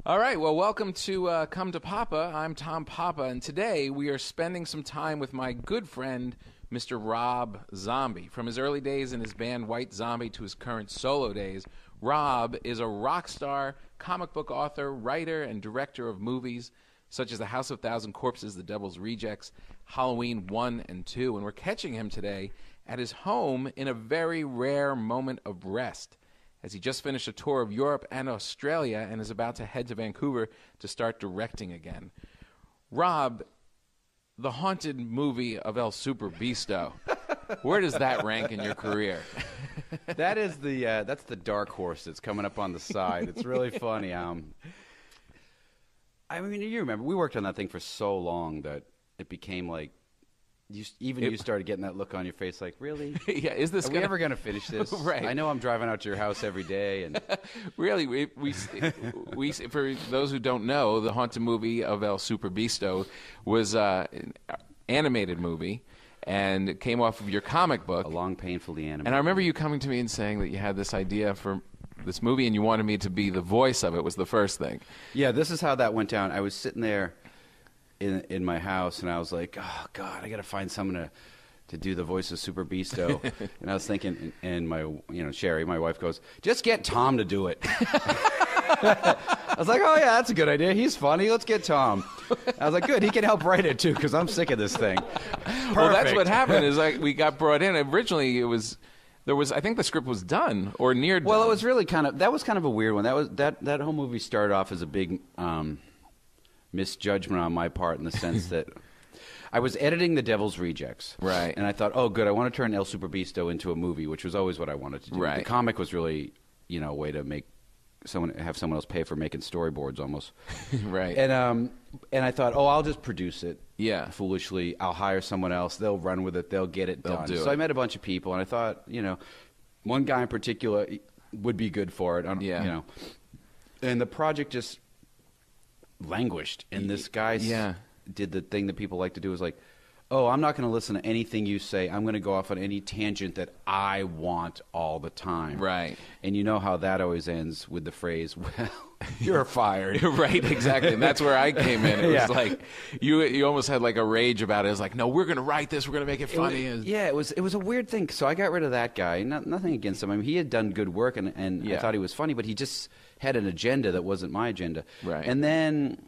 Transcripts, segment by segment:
All right, well, welcome to Come to Papa. I'm Tom Papa, and today we are spending some time with my good friend, Mr. Rob Zombie. From his early days in his band White Zombie to his current solo days, Rob is a rock star, comic book author, writer, and director of movies such as The House of Thousand Corpses, The Devil's Rejects, Halloween 1 and 2, and we're catching him today at his home in a very rare moment of rest, as he just finished a tour of Europe and Australia and is about to head to Vancouver to start directing again. Rob, the haunted movie of El Super Bisto, where does that rank in your career? That's the dark horse that's coming up on the side. It's really funny. I mean, you remember, we worked on that thing for so long that it became like, you started getting that look on your face, like, really? Yeah, is this? Are we ever going to finish this? Right. I know I'm driving out to your house every day, and really, we for those who don't know, the haunted movie of El Super Bisto was an animated movie, and it came off of your comic book. A long, painfully animated. And I remember you coming to me and saying that you had this idea for this movie, and you wanted me to be the voice of it. Was the first thing. Yeah, this is how that went down. I was sitting there in my house, and I was like, oh God, I got to find someone to do the voice of Super Beasto. And I was thinking, and my Sherry, my wife, goes, just get Tom to do it. I was like, oh yeah, that's a good idea. He's funny. Let's get Tom. I was like, good. He can help write it too, because I'm sick of this thing. Perfect. Well, that's what happened. Is like we got brought in. Originally, I think the script was done or near done. Well, it was really kind of a weird one. That whole movie started off as a big misjudgment on my part, in the sense that I was editing The Devil's Rejects. Right. And I thought, oh, good, I want to turn El Super Bisto into a movie, which was always what I wanted to do. Right. The comic was really, a way to have someone else pay for making storyboards almost. Right. And I thought, oh, I'll just produce it. Yeah. Foolishly. I'll hire someone else. They'll run with it. They'll get it done. Do so it. I met a bunch of people, and I thought, one guy in particular would be good for it. Yeah. And the project just languished, and this guy did the thing that people like to do, is like, oh, I'm not going to listen to anything you say. I'm going to go off on any tangent that I want all the time. Right. And you know how that always ends with the phrase, well, you're fired. Right, exactly. And that's where I came in. It was like you almost had like a rage about it. It was like, no, we're going to write this. We're going to make it funny. It was a weird thing. So I got rid of that guy. Nothing against him. I mean, he had done good work, and I thought he was funny, but he just had an agenda that wasn't my agenda. Right. And then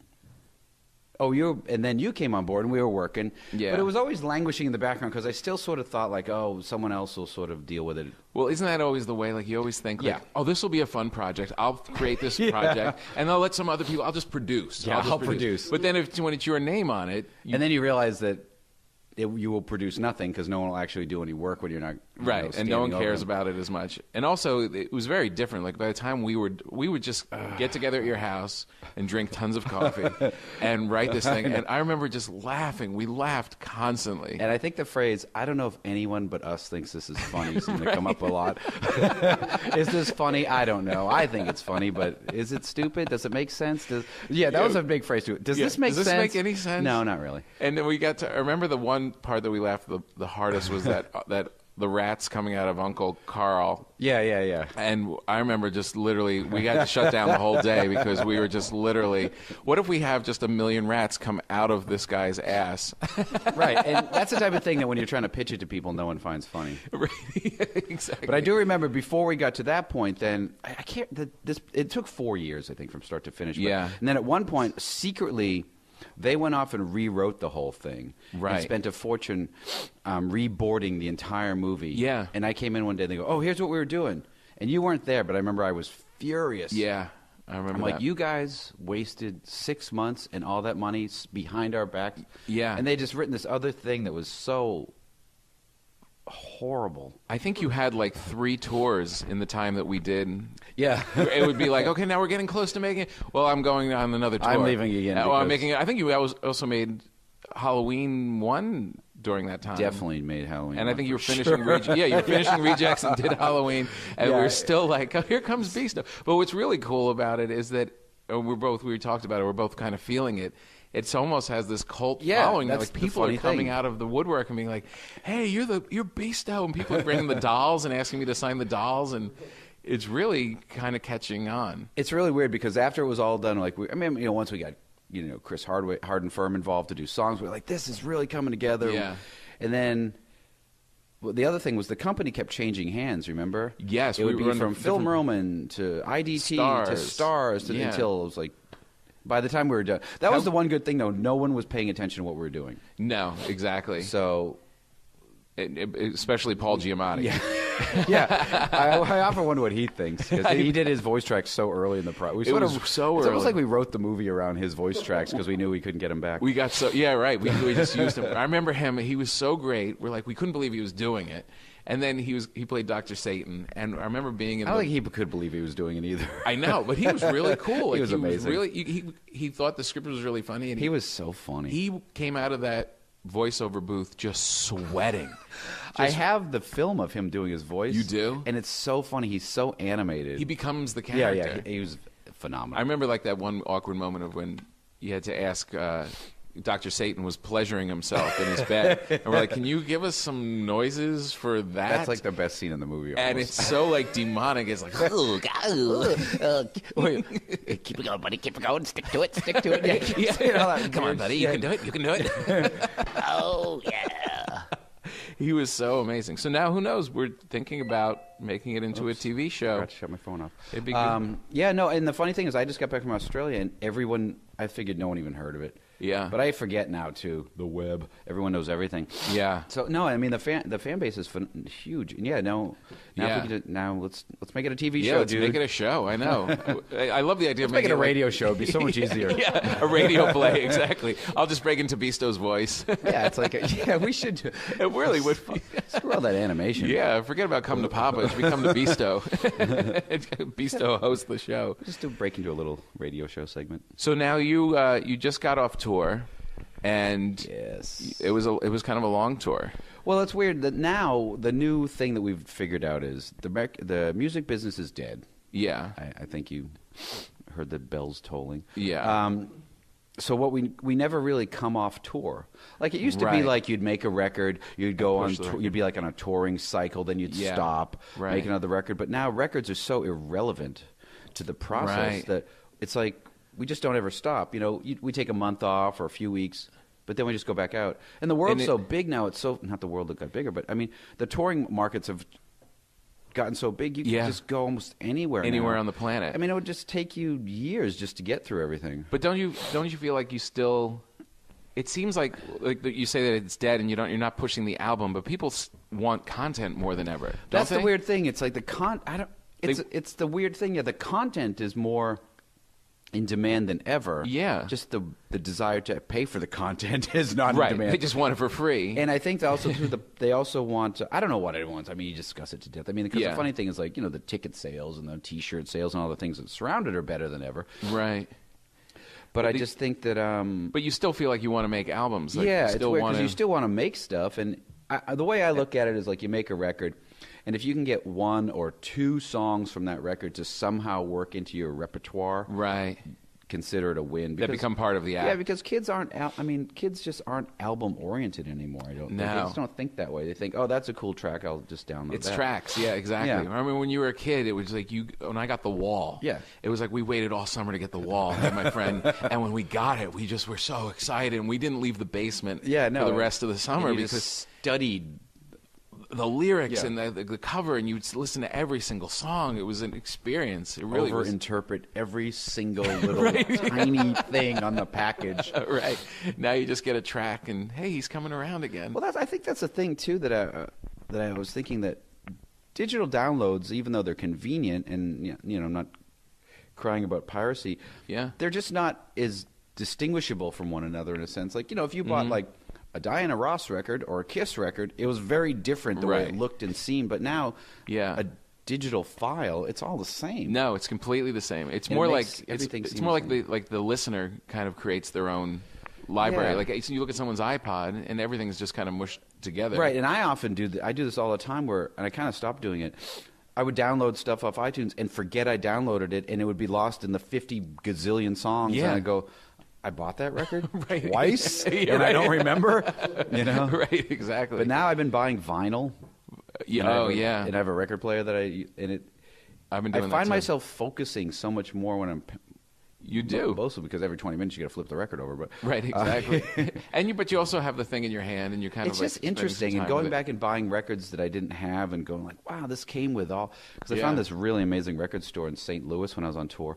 you came on board, and we were working. Yeah. But it was always languishing in the background, because I still sort of thought, like, oh, someone else will sort of deal with it. Well, isn't that always the way? Like, you always think, like, oh, this will be a fun project. I'll create this Yeah. project, and I'll let some other people. I'll just produce. Yeah, I'll produce. But then when it's your name on it, And then you realize that you will produce nothing, because no one will actually do any work when you're not right, and no one cares about it as much. And also, it was very different. Like, by the time we would just get together at your house and drink tons of coffee and write this thing. And I remember just laughing. We laughed constantly. And I think the phrase, I don't know if anyone but us thinks this is funny, is going to come up a lot. Is this funny? I don't know. I think it's funny, but is it stupid? Does it make sense? That was a big phrase too. Does this make sense? Does this make any sense? No, not really. And then I remember the one part that we laughed the hardest was that the rats coming out of Uncle Carl. Yeah. And I remember just literally, we had to shut down the whole day, because we were just literally, what if we have just 1 million rats come out of this guy's ass? Right, and that's the type of thing that when you're trying to pitch it to people, no one finds funny. Exactly. But I do remember, before we got to that point, then I can't. It took 4 years, I think, from start to finish. Yeah. And then at one point, secretly, they went off and rewrote the whole thing. Right. And spent a fortune reboarding the entire movie. Yeah. And I came in one day, and they go, oh, here's what we were doing. And you weren't there, but I remember I was furious. Yeah, I remember I'm that. like, you guys wasted 6 months and all that money behind our back. Yeah. And they just written this other thing that was so horrible. I think you had like 3 tours in the time that we did. Yeah. It would be like, okay, now we're getting close to making it. Well, I'm going on another tour. I'm leaving again. Well, I'm making it. I think you also made Halloween 1 during that time. Definitely made Halloween. And I think you were finishing you were finishing Rejects and did Halloween, and we're still like, oh, here comes Beasto. But what's really cool about it is that we talked about it, we're both kind of feeling it. It almost has this cult following. That's like the people are funny coming thing. out of the woodwork and being like, "Hey, you're Beasto," and people are bringing the dolls and asking me to sign the dolls, and it's really kind of catching on. It's really weird because after it was all done, like once we got Chris Hardin Firm involved to do songs, we were like, this is really coming together. Yeah. And then the other thing was the company kept changing hands. Remember? Yes, it would we be were from Film Roman to IDT to Stars until it was like. By the time we were done, that was the one good thing though. No one was paying attention to what we were doing. No, exactly. So. Especially Paul Giamatti. Yeah, yeah. I often wonder what he thinks because he did his voice tracks so early in the process. It was so early. It's almost like we wrote the movie around his voice tracks because we knew we couldn't get him back. We got right. We just used him. I remember him. He was so great. We're like we couldn't believe he was doing it. And then he played Dr. Satan. And I remember being in. I don't think he could believe he was doing it either. I know, but he was really cool. He was amazing. He thought the script was really funny. And he was so funny. He came out of that voiceover booth just sweating. I have the film of him doing his voice. You do? And it's so funny. He's so animated. He becomes the character. Yeah. He was phenomenal. I remember like that one awkward moment of when you had to ask Dr. Satan was pleasuring himself in his bed. And we're like, can you give us some noises for that? That's like the best scene in the movie. Almost. And it's so like demonic. It's like, keep it going, buddy. Keep it going. Stick to it. Yeah. Come on, buddy. You can do it. You can do it. Oh, yeah. He was so amazing. So now, who knows? We're thinking about making it into a TV show. I forgot to shut my phone off. It'd be good. Yeah, no, and the funny thing is I just got back from Australia, and everyone, I figured no one even heard of it. Yeah. But I forget now, too. The web. Everyone knows everything. Yeah. So, no, I mean, the fan base is huge. And yeah, now let's make it a TV show, let's dude. make it a show. I know. I love the idea of making it a radio show. It'd be so much easier. Yeah, a radio play, exactly. I'll just break into Bisto's voice. Yeah, it's like, we should do it. Really would. Screw all that animation. Yeah, forget about Come to Papa. It should become to Bisto. Bisto hosts the show. Just break into a little radio show segment. So now you just got off tour, and yes, it was kind of a long tour. Well, it's weird that now the new thing that we've figured out is the music business is dead. Yeah, I think you heard the bells tolling. Yeah. So what we never really come off tour. Like it used to be like you'd make a record, you'd go on, you'd be like on a touring cycle, then you'd stop, make another record. But now records are so irrelevant to the process that it's like we just don't ever stop. We take a month off or a few weeks, but then we just go back out. And the world's so big now. It's so not the world that got bigger, but I mean the touring markets have gotten so big you can just go almost anywhere on the planet. I mean, it would just take you years just to get through everything. But don't you feel like you still? It seems like you say that it's dead and you're not pushing the album, but people want content more than ever. That's the weird thing. It's like it's the weird thing. Yeah, the content is more in demand than ever. Yeah. Just the desire to pay for the content is not in demand. They just want it for free. And I think also too, they also want I don't know what it wants. I mean, you discuss it to death. I mean, because the funny thing is like, the ticket sales and the T-shirt sales and all the things that surround it are better than ever. Right. But I just think that but you still feel like you want to make albums. Like it's weird because you still want to make stuff. And the way I look at it is like you make a record, and if you can get one or two songs from that record to somehow work into your repertoire, consider it a win. That become part of the act. Yeah, because kids just aren't album oriented anymore. I don't think. They just don't think that way. They think, oh, that's a cool track, I'll just download It's that. tracks, yeah, exactly. Yeah. I remember when you were a kid, it was like when I got The Wall. Yeah. It was like we waited all summer to get The Wall, me and my friend, and when we got it, we just were so excited, and we didn't leave the basement for the rest of the summer because studied the lyrics and the cover, and you'd listen to every single song. It was an experience. It really overinterpret every single little tiny thing on the package. Right. Now you just get a track, and hey, he's coming around again. Well, I think that's the thing too that I was thinking that digital downloads, even though they're convenient, and I'm not crying about piracy. Yeah. They're just not as distinguishable from one another in a sense. Like if you bought like a Diana Ross record or a Kiss record, it was very different the way it looked and seemed. But now, a digital file, it's all the same. No, it's completely the same. It's more like the listener kind of creates their own library. Yeah. Like you look at someone's iPod, and everything's just kind of mushed together. Right, and I often do this all the time. And I kind of stopped doing it. I would download stuff off iTunes and forget I downloaded it, and it would be lost in the 50 gazillion songs. Yeah. And I go, I bought that record twice, and I don't remember. Right, exactly. But now I've been buying vinyl. And I have a record player that I've been doing that I find too. myself focusing so much more when I'm. You do. Mostly because every 20 minutes you got to flip the record over. But Right, exactly. But you also have the thing in your hand, and you're kind it's of like just spending some interesting, time and going with it. back and buying records that I didn't have, and going like, wow, this came with all. Because I Yeah. found this really amazing record store in St. Louis when I was on tour,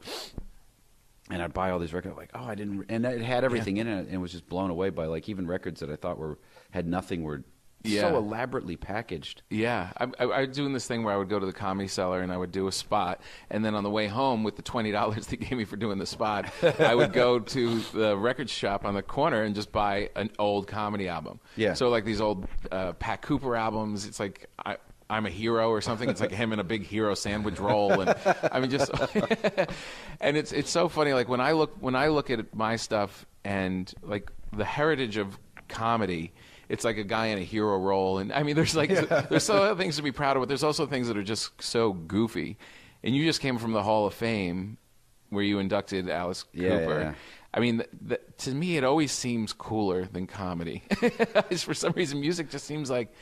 and I'd buy all these records. Like, oh, I didn't, and it had everything in it, and was just blown away by like even records that I thought had nothing were Yeah. so elaborately packaged. Yeah, I was doing this thing where I would go to the Comedy Cellar and I would do a spot, and then on the way home with the $20 they gave me for doing the spot, I would go to the record shop on the corner and just buy an old comedy album. Yeah. So like these old Pat Cooper albums, it's like I'm a Hero or something. It's like him in a big hero sandwich roll, and I mean just, and it's so funny. Like when I look at my stuff and like the heritage of comedy. It's like a guy in a hero role, and I mean, there's so other things to be proud of, but there's also things that are just so goofy. And you just came from the Hall of Fame, where you inducted Alice Cooper. Yeah. I mean, to me, it always seems cooler than comedy. For some reason, music just seems like.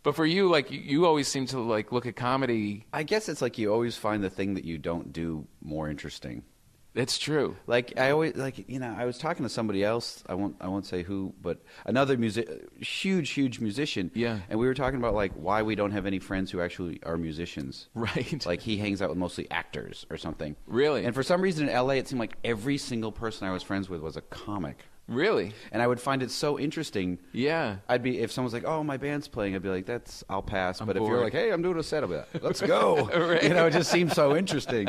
But for you, like you always seem to like look at comedy. I guess it's like you always find the thing that you don't do more interesting. It's true. Like I always I was talking to somebody else. I won't say who, but another huge musician. Yeah. And we were talking about like why we don't have any friends who actually are musicians. Right. Like he hangs out with mostly actors or something. Really? And for some reason in LA, it seemed like every single person I was friends with was a comic. Really? And I would find it so interesting. Yeah. If someone's like, "Oh, my band's playing," I'd be like, I'll pass. But if bored. you're like, "Hey, I'm doing a set," I'll be like, "Let's go." Right. It just seems so interesting.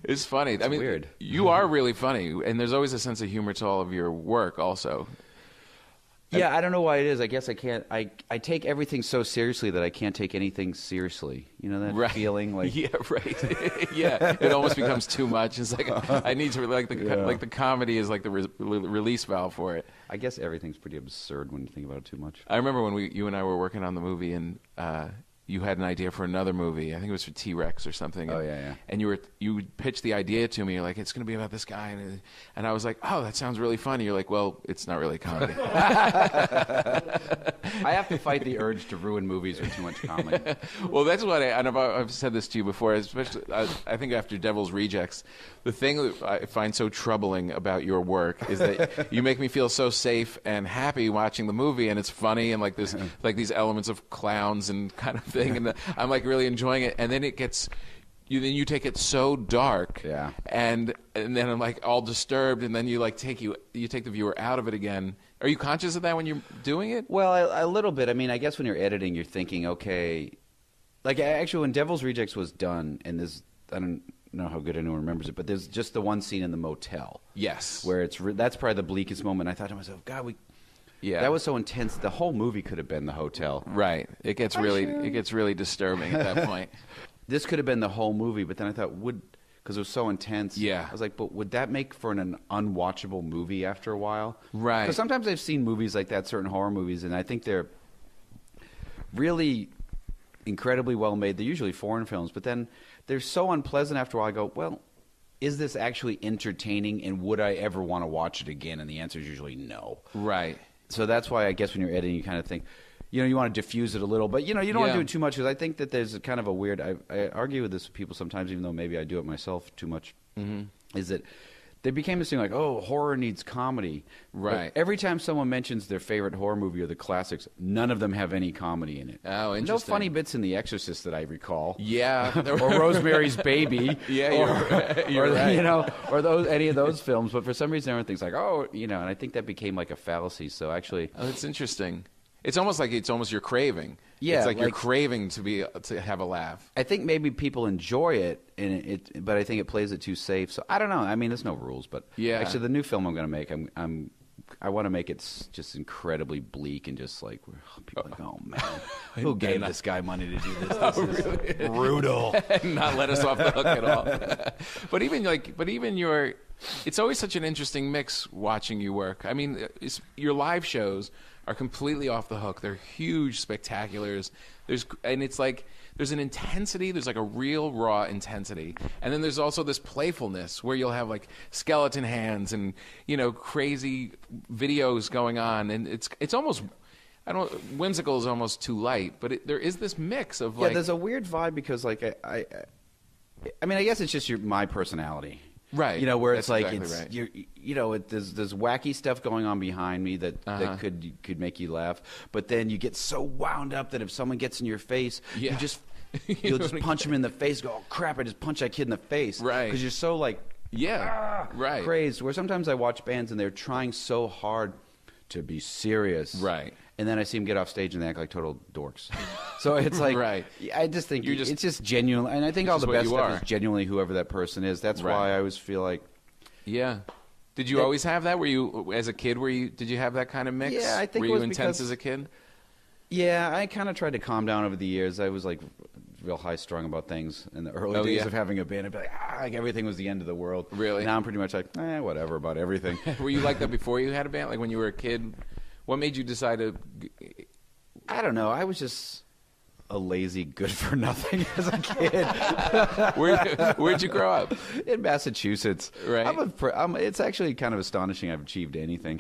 It's funny. I mean, weird. You are really funny, and there's always a sense of humor to all of your work also. Yeah, I don't know why it is. I guess I can't. I take everything so seriously that I can't take anything seriously. You know that feeling? Like, Yeah, right. Yeah, it almost becomes too much. It's like I need to like the comedy is like the release valve for it. I guess everything's pretty absurd when you think about it too much. I remember when you and I were working on the movie, and you had an idea for another movie. I think it was for T-Rex or something. Oh, yeah. And you pitched the idea to me. You're like, it's going to be about this guy, and I was like, oh, that sounds really funny. You're like, well, it's not really a comedy. I have to fight the urge to ruin movies with too much comedy. Well, that's what I've said this to you before, especially I think after Devil's Rejects. The thing that I find so troubling about your work is that you make me feel so safe and happy watching the movie, and it's funny, and like this, like these elements of clowns and kind of thing, and I'm like really enjoying it, and then it gets. Then you take it so dark, Yeah. and then I'm like all disturbed, and then you take the viewer out of it again. Are you conscious of that when you're doing it? Well, a little bit. I mean, I guess when you're editing, you're thinking, okay, like actually when Devil's Rejects was done, and I don't know how good anyone remembers it, but there's just the one scene in the motel. Yes. Where that's probably the bleakest moment. I thought to myself, God, that was so intense. The whole movie could have been the hotel. Right. It gets really disturbing at that point. This could have been the whole movie, but then I thought, because it was so intense. Yeah. I was like, but would that make for an unwatchable movie after a while? Right. Because sometimes I've seen movies like that, certain horror movies, and I think they're really incredibly well made. They're usually foreign films, but then they're so unpleasant after a while. I go, well, is this actually entertaining, and would I ever want to watch it again? And the answer is usually no. Right. So that's why I guess when you're editing, you kind of think, you want to diffuse it a little, but you don't want to do it too much, because I think that there's a kind of a weird. I argue with this with people sometimes, even though maybe I do it myself too much. Mm-hmm. Is that they became this thing like, oh, horror needs comedy. Right. But every time someone mentions their favorite horror movie or the classics, none of them have any comedy in it. Oh, interesting. No funny bits in The Exorcist that I recall. Yeah. Or Rosemary's Baby. Yeah, you're right. Or any of those films. But for some reason, everything's like, oh, and I think that became like a fallacy. So actually, oh, that's interesting. It's almost your craving. Yeah, it's like you're craving to have a laugh. I think maybe people enjoy it, but I think it plays it too safe. So I don't know. I mean, there's no rules, but actually, the new film I'm going to make, I want to make it just incredibly bleak and just like people are like, oh man, who gave this guy money to do this? This is brutal. Not let us off the hook at all. But even your, it's always such an interesting mix watching you work. I mean, your live shows are completely off the hook. They're huge spectaculars. It's like there's an intensity. There's like a real raw intensity, and then there's also this playfulness where you'll have like skeleton hands and crazy videos going on, and it's almost. Whimsical is almost too light, but there is this mix of like. Yeah, there's a weird vibe because like I mean, I guess it's just my personality. Right. You know, where That's it's like exactly it's right. you know, there's wacky stuff going on behind me that could make you laugh, but then you get so wound up that if someone gets in your face, Yeah. you just you'll just punch him in the face. Go, oh crap! I just punched that kid in the face. Right. Because you're so like right. crazed. Where sometimes I watch bands and they're trying so hard to be serious. Right. And then I see them get off stage and they act like total dorks. So it's like, Right. I just think You're just- it's just genuine. And I think all just the what best you stuff are. is genuinely whoever that person is. That's Right. why I always feel like, Yeah. Did you always have that? Were you, as a kid, did you have that kind of mix? Yeah, I think Were it you was intense because- as a kid? yeah, I kind of tried to calm down over the years. I was like real high strung about things in the early days yeah. of having a band. I'd be like everything was the end of the world. Really? Now I'm pretty much like, whatever about everything. Were you like that before you had a band? Like when you were a kid? What made you decide to... I don't know. I was just a lazy good for nothing as a kid. Where'd you grow up? In Massachusetts. Right. It's actually kind of astonishing I've achieved anything.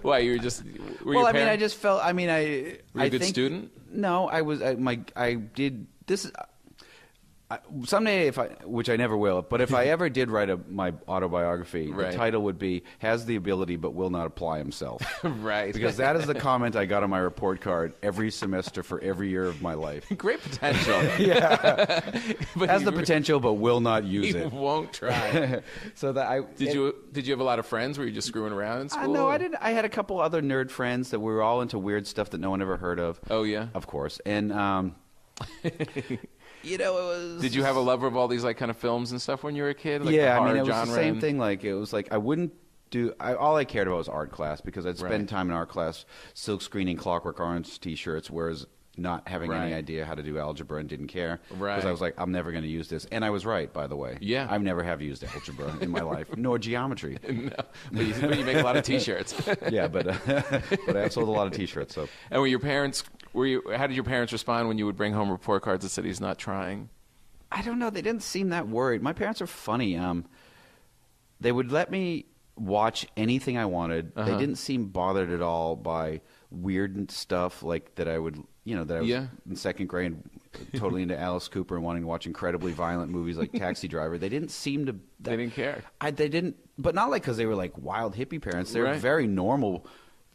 Why, you were just... Were Well, your I mean, I parents- just felt. I mean, Were you a good student? No, I was. I did this. Someday, which I never will, but if I ever did write my autobiography, Right. the title would be "Has the ability but will not apply himself." Right. Because that is the comment I got on my report card every semester for every year of my life. Great potential. Yeah, But has the you- potential but will not use You it. won't try. So that I Did you have a lot of friends? Were you just screwing around in school? No, I didn't. I had a couple other nerd friends that were all into weird stuff that no one ever heard of. Oh, yeah? Of course. And you know, it was. Did you have a lover of all these like kind of films and stuff when you were a kid? Like yeah, the I mean, horror it was genre the same and- thing. Like it was like I wouldn't do. All I cared about was art class because I'd spend Right. time in art class silk screening Clockwork Orange T-shirts, whereas not having any Right. idea how to do algebra and didn't care Right. because I was like, I'm never going to use this, and I was right, by the way. Yeah. I never have used algebra in my life, nor geometry. No, but you make a lot of T-shirts. Yeah, but I sold a lot of T-shirts. So And were your parents? How did your parents respond when you would bring home report cards that said he's not trying? I don't know. They didn't seem that worried. My parents are funny. They would let me watch anything I wanted. They didn't seem bothered at all by weird stuff like that. I would, that I was Yeah. in second grade, totally into Alice Cooper and wanting to watch incredibly violent movies like Taxi Driver. They didn't seem to. They didn't care. They didn't, but not like because they were like wild hippie parents. They were Right. very normal.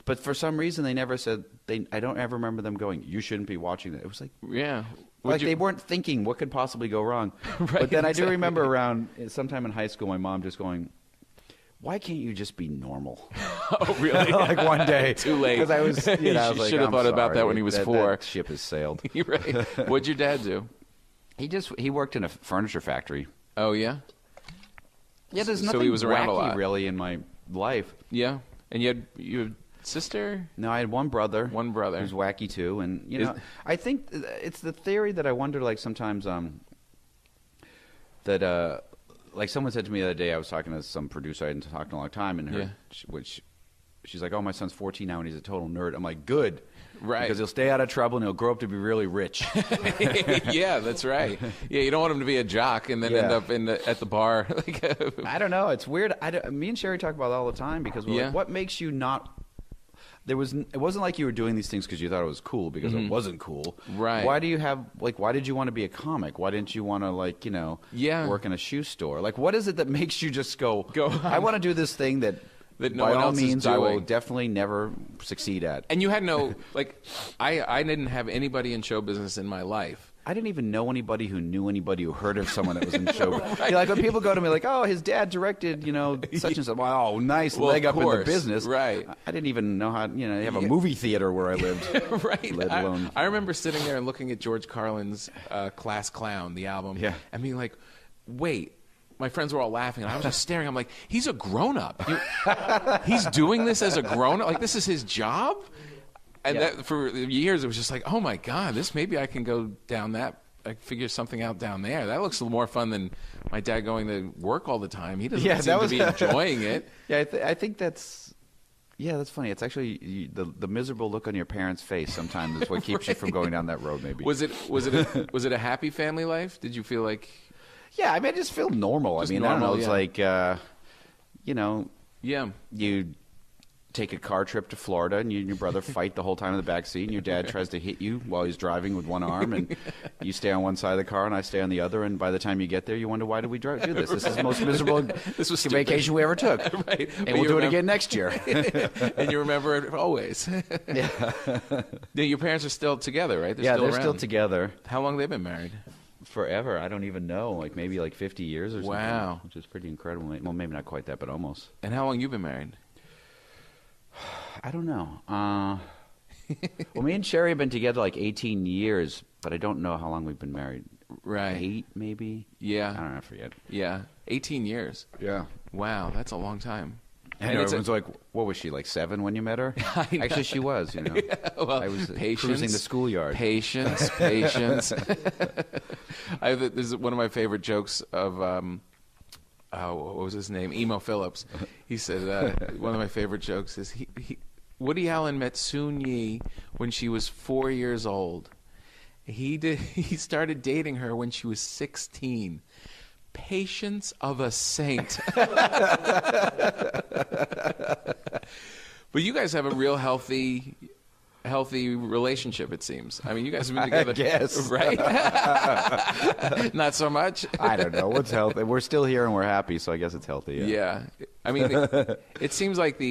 But for some reason, they never said. I don't ever remember them going, "You shouldn't be watching that." It was like. Yeah. They weren't thinking what could possibly go wrong. Right, But then I do exactly. remember around sometime in high school, my mom just going, "Why can't you just be normal?" Oh, really? Like one day, Too late. because I was, You I was like, should have "I'm thought about sorry, that when he was 4." That ship has sailed. You're right. What'd your dad do? He worked in a furniture factory. Oh, yeah? Yeah, there's So nothing he was around a wacky lot. really in my life. Yeah. And you had sister? No, I had one brother. One brother. who's wacky too, and Is- I think it's the theory that I wonder, like sometimes, that like someone said to me the other day. I was talking to some producer I hadn't talked to in a long time, and Yeah. she's like, "Oh, my son's 14 now, and he's a total nerd." I'm like, "Good." Right. Because he'll stay out of trouble and he'll grow up to be really rich. Yeah, that's right. Yeah, you don't want him to be a jock and then Yeah. end up at the bar. I don't know. It's weird. Me and Sherry talk about it all the time because we're Yeah. like, what makes you not? It wasn't like you were doing these things because you thought it was cool, because it wasn't cool. Right. Why do you have why did you want to be a comic? Why didn't you want to Yeah. work in a shoe store? Like, what is it that makes you just go on. I want to do this thing that no by one all else is means I will doing. definitely never succeed at. And you had no, I didn't have anybody in show business in my life. I didn't even know anybody who heard of someone that was in show. Right. Like when people go to me like, "Oh, his dad directed, such and such." Wow, nice Well, leg of up in the course. business. Right. I didn't even know how. They have a movie theater where I lived. Right. Let alone. I remember sitting there and looking at George Carlin's Class Clown, the album. Yeah. And being like, wait. My friends were all laughing, and I was just staring. I'm like, he's a grown-up. He's doing this as a grown-up? Like, this is his job? And Yeah. that, for years, it was just like, oh, my God, maybe I can go down that. I figure something out down there. That looks a little more fun than my dad going to work all the time. He doesn't seem to be enjoying it. Yeah, I think that's. Yeah, that's funny. It's actually the miserable look on your parents' face sometimes is what keeps you from going down that road. Maybe Was it a happy family life? Did you feel like? Yeah, I mean, I just feel normal. Just I don't know. normal, It's yeah. like, Yeah. you take a car trip to Florida, and you and your brother fight the whole time in the back seat, and your dad tries to hit you while he's driving with one arm, and you stay on one side of the car, and I stay on the other, and by the time you get there, you wonder, why did we do this? This is the most miserable vacation we ever took. Right. And we'll do it again next year. And you remember it always. Yeah. Now, your parents are still together, right? They're around. still together. How long have they been married? Forever. I don't even know. Like maybe like 50 years or something. Wow. Which is pretty incredible. Well, maybe not quite that, but almost. And how long you been married? I don't know. Well, me and Sherry have been together like 18 years, but I don't know how long we've been married. Right. 8, maybe? Yeah. I don't know. I forget. Yeah. 18 years. Yeah. Wow, that's a long time. And everyone's like, what was she, like 7 when you met her? Actually, she was, you know. Yeah, well, I was patience, cruising the schoolyard. Patience. This is one of my favorite jokes of, what was his name? Emo Phillips. He said, one of my favorite jokes is, Woody Allen met Soon Yi when she was 4 years old. He started dating her when she was 16. Patience of a saint. But you guys have a real healthy relationship, it seems. I mean, you guys have been together. I guess. Right? Not so much? I don't know. What's healthy? We're still here and we're happy, so I guess it's healthy. Yeah. I mean, it seems like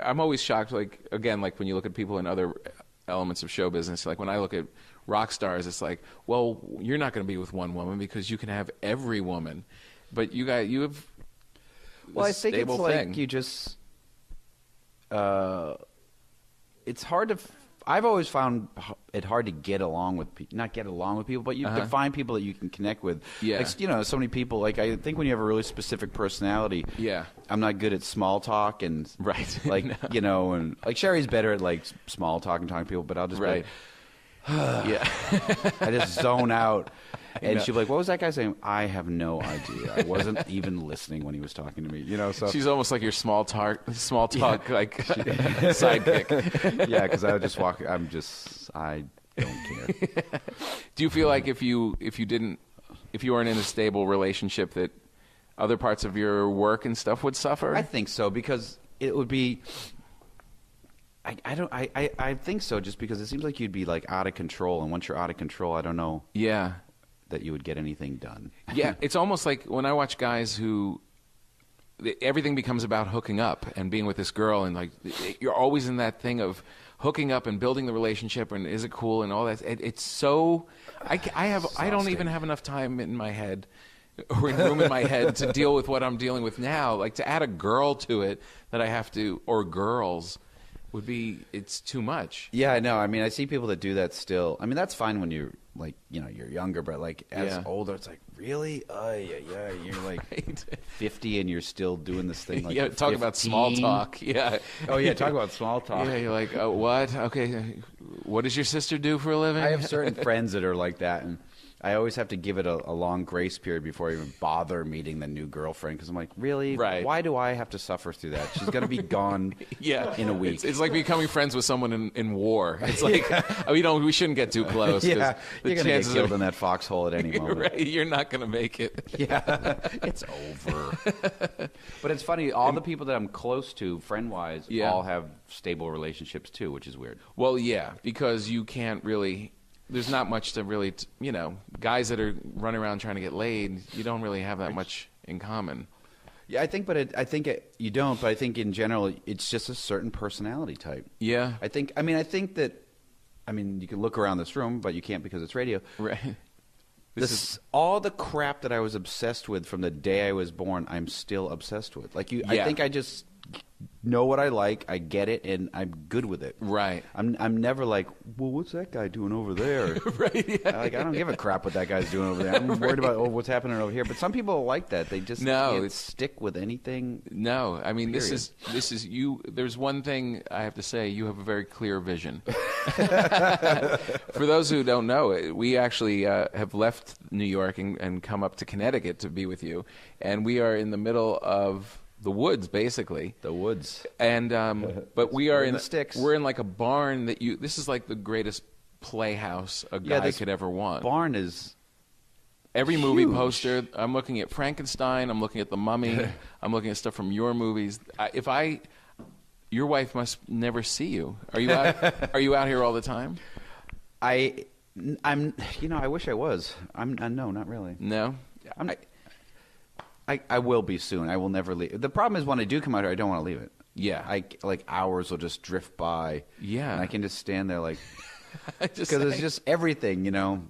I'm always shocked, like, again, like when you look at people in other elements of show business, like when I look at rock stars, it's like, well, you're not going to be with one woman because you can have every woman. But you have Well, I think it's like thing. you just it's hard to I've always found it hard to get along with people, not get along with people, but you to find people that you can connect with. Yeah. Like, you know, so many people, like, I think when you have a really specific personality, Yeah. I'm not good at small talk and Right. like, No. you know, and like Sherry's better at like small talk and talking to people, but I'll just Right. be like, Yeah. I just zone out. And know. she'd be like, what was that guy saying? I have no idea. I wasn't even listening when he was talking to me. You know, so She's almost like your small talk like sidekick. yeah, because I would just walk. I don't care. Do you feel like if you weren't in a stable relationship that other parts of your work and stuff would suffer? I think so, because it would be. I think so, just because it seems like you'd be like out of control, and once you're out of control, I don't know Yeah. that you would get anything done. Yeah, it's almost like when I watch guys who everything becomes about hooking up and being with this girl, and like you're always in that thing of hooking up and building the relationship, and is it cool and all that. It's so I don't even have enough time in my head or in room in my head to deal with what I'm dealing with now. Like to add a girl to it that I have to, or girls, would be, it's too much. Yeah, I know. I mean, I see people that do that still. I mean, that's fine when you're like, you know, you're younger, but like as older, it's like, really? Yeah. You're like Right. 50 and you're still doing this thing. Like Yeah, talk about small 15. talk. Yeah. Oh yeah, talk about small talk. Yeah, you're like, oh, what? Okay, what does your sister do for a living? I have certain friends that are like that, and I always have to give it a long grace period before I even bother meeting the new girlfriend, because I'm like, really? Right. Why do I have to suffer through that? She's going to be gone Yeah, in a week. It's like becoming friends with someone in war. It's like we shouldn't get too close. 'cause yeah, the you're going to get chances killed are- in that foxhole at any moment. Right, you're not going to make it. Yeah, it's over. But it's funny, all the people that I'm close to, friend-wise, Yeah. all have stable relationships too, which is weird. Well, yeah, because you can't really. There's not much to really, guys that are running around trying to get laid. You don't really have that much in common. Yeah, I think, you don't. But I think in general, it's just a certain personality type. Yeah. I think that. I mean, you can look around this room, but you can't because it's radio. Right. All the crap that I was obsessed with from the day I was born, I'm still obsessed with. Like you, I Yeah. think I just know what I like, I get it, and I'm good with it. Right. I'm never like, well, what's that guy doing over there? Right. Yeah. I don't give a crap what that guy's doing over there. I'm worried about what's happening over here. But some people are like that. They just can't stick with anything. No, I mean Period. this is you. There's one thing I have to say: you have a very clear vision. For those who don't know, we actually have left New York and come up to Connecticut to be with you, and we are in the middle of the woods, basically. The woods. And but we are in in the sticks. We're in like a barn that you. This is like the greatest playhouse a guy this could ever want. Barn is. Every movie huge. poster. I'm looking at Frankenstein. I'm looking at The Mummy. I'm looking at stuff from your movies. your wife must never see you. Are you out? Are you out here all the time? I'm. I wish I was. No, not really. No. I will be soon. I will never leave. The problem is when I do come out here, I don't want to leave it. Yeah. Hours will just drift by. Yeah. And I can just stand there like. Because it's just everything,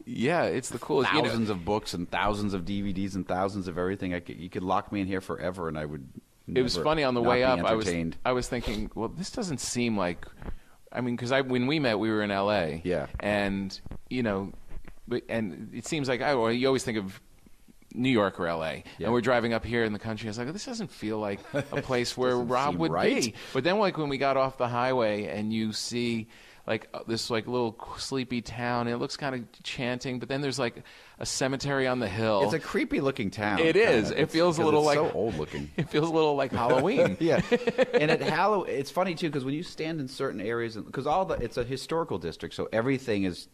Yeah, it's the coolest. Thousands of books and thousands of DVDs and thousands of everything. You could lock me in here forever, and I would. It was funny on the way up. I was thinking, well, this doesn't seem like. I mean, because when we met, we were in L.A. Yeah. And and it seems like you always think of New York or L.A. Yeah. And we're driving up here in the country. I was like, this doesn't feel like a place where Rob would right. be. But then, when we got off the highway and you see. This little sleepy town, and it looks kind of chanting, but then there's like a cemetery on the hill. It's a creepy looking town. It is. It feels a little like so old looking. It feels a little like Halloween. Yeah, and at Halloween, it's funny too because when you stand in certain areas, because it's a historical district, so everything is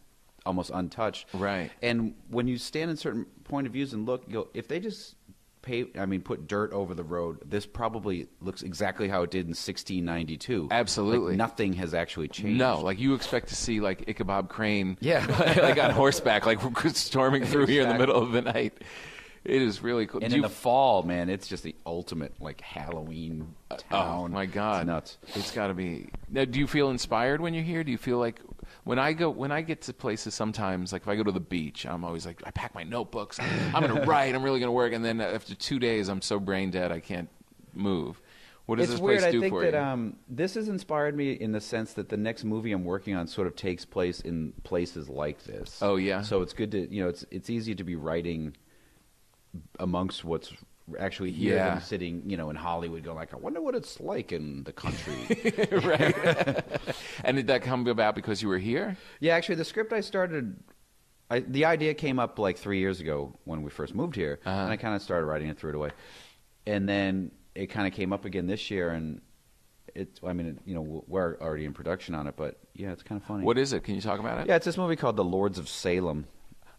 almost untouched. Right. And when you stand in certain point of views and look, if they just put dirt over the road, this probably looks exactly how it did in 1692. Absolutely. Like nothing has actually changed. No, like you expect to see like Ichabod Crane, Yeah. like on horseback, like storming through here in the middle of the night. It is really cool. And in the fall, man, it's just the ultimate like Halloween town. Oh my God, it's nuts. It's got to be. Now, do you feel inspired when you're here? Do you feel like when I get to places sometimes, like if I go to the beach, I'm always like I pack my notebooks. I'm going to write. I'm really going to work. And then after 2 days, I'm so brain dead I can't move. What does this place do for you? I think that this has inspired me in the sense that the next movie I'm working on sort of takes place in places like this. Oh yeah. So it's good to it's easy to be writing amongst what's actually here than sitting in Hollywood going like I wonder what it's like in the country. Right. And did that come about because you were here? Yeah, actually the script the idea came up like 3 years ago when we first moved here, and I kind of started writing it, threw it away, and then it kind of came up again this year, and we're already in production on it, but yeah, it's kind of funny. What is it? Can you talk about it? Yeah, it's this movie called The Lords of Salem.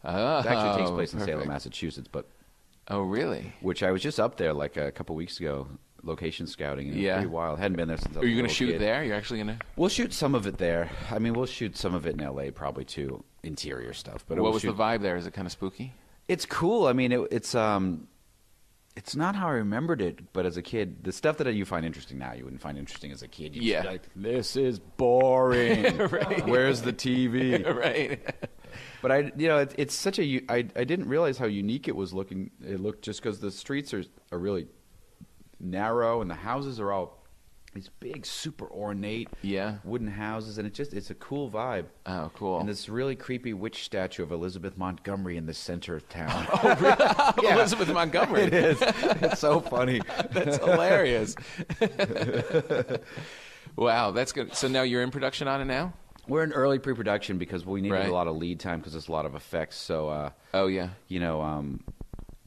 Oh, it actually takes place in perfect. Salem, Massachusetts, but Oh, really? which I was just up there like a couple weeks ago, location scouting. And It was pretty wild. Hadn't been there since I was Are you going to shoot there? You're actually going to? We'll shoot some of it there. I mean, we'll shoot some of it in L.A. probably too, interior stuff. But What was the vibe there? Is it kind of spooky? It's cool. I mean, it's not how I remembered it, but as a kid, the stuff that you find interesting now, you wouldn't find interesting as a kid. You'd just be like, this is boring. Right. Where's the TV? Right. But it's such I didn't realize how unique it was looking. It looked just because the streets are really narrow and the houses are all these big, super ornate wooden houses, and it's a cool vibe. Oh, cool. And this really creepy witch statue of Elizabeth Montgomery in the center of town. Oh, really? Yeah. Elizabeth Montgomery. It is. It's so funny. That's hilarious. Wow, that's good. So now you're in production on it now? We're in early pre-production because we needed Right. a lot of lead time because there's a lot of effects. So, Oh, yeah.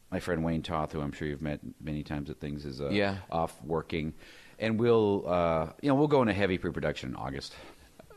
my friend Wayne Toth, who I'm sure you've met many times at things, is Yeah. off working, and we'll go into heavy pre-production in August.